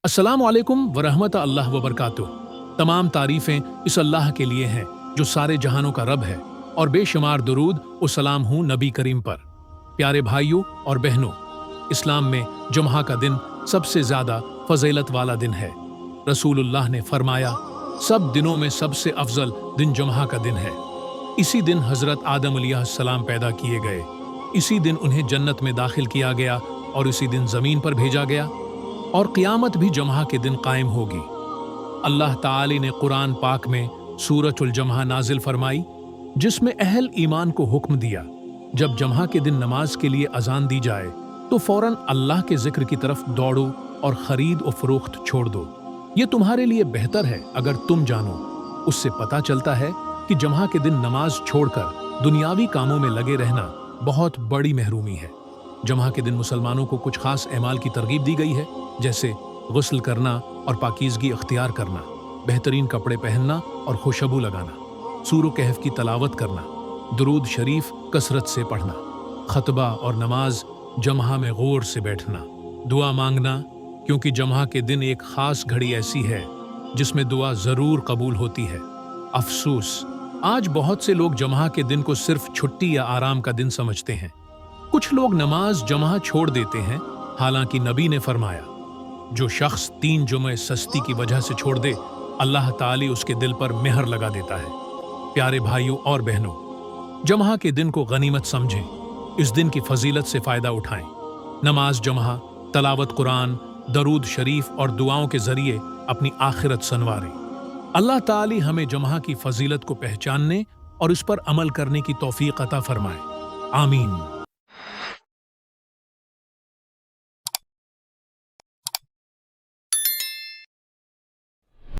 अस्सलामु अलैकुम वरहमत अल्लाह वबरकातुह। तमाम तारीफें इस अल्लाह के लिए हैं जो सारे जहानों का रब है, और बेशुमार दुरूद और सलाम हूँ नबी करीम पर। प्यारे भाइयों और बहनों, इस्लाम में जुम्हा का दिन सबसे ज्यादा फजीलत वाला दिन है। रसूलुल्लाह ने फरमाया, सब दिनों में सबसे अफजल दिन जुम्हा का दिन है। इसी दिन हजरत आदम अलैहिस्सलाम पैदा किए गए, इसी दिन उन्हें जन्नत में दाखिल किया गया और इसी दिन जमीन पर भेजा गया, और क़यामत भी जुम्हा के दिन कायम होगी। अल्लाह ताला ने कुरान पाक में सूरतुल जुम्हा नाजिल फरमाई, जिसमें अहल ईमान को हुक्म दिया, जब जुम्हा के दिन नमाज के लिए अजान दी जाए तो फौरन अल्लाह के जिक्र की तरफ दौड़ो और खरीद और फरोख्त छोड़ दो। ये तुम्हारे लिए बेहतर है अगर तुम जानो। उससे पता चलता है कि जुम्हा के दिन नमाज छोड़कर दुनियावी कामों में लगे रहना बहुत बड़ी महरूमी है। जुम्हा के दिन मुसलमानों को कुछ खास अमाल की तरगीब दी गई है, जैसे गुस्ल करना और पाकीज़गी अख्तियार करना, बेहतरीन कपड़े पहनना और खुशबू लगाना, सूरो कहफ की तलावत करना, दुरूद शरीफ कसरत से पढ़ना, खतबा और नमाज जुम्हा में गौर से बैठना, दुआ मांगना, क्योंकि जुम्हा के दिन एक खास घड़ी ऐसी है जिसमें दुआ ज़रूर कबूल होती है। अफसोस, आज बहुत से लोग जुम्हा के दिन को सिर्फ छुट्टी या आराम का दिन समझते हैं। कुछ लोग नमाज जुम्हा छोड़ देते हैं, हालांकि नबी ने फरमाया, जो शख्स 3 जुमे सस्ती की वजह से छोड़ दे, अल्लाह ताली उसके दिल पर मेहर लगा देता है। प्यारे भाइयों और बहनों, जुम्हा के दिन को गनीमत समझें, इस दिन की फजीलत से फायदा उठाएं। नमाज जुम्हा, तलावत कुरान, दरूद शरीफ और दुआओं के जरिए अपनी आखिरत संवारें। अल्लाह ताली हमें जुम्हा की फजीलत को पहचानने और इस पर अमल करने की तौफीक अता फरमाए। आमीन।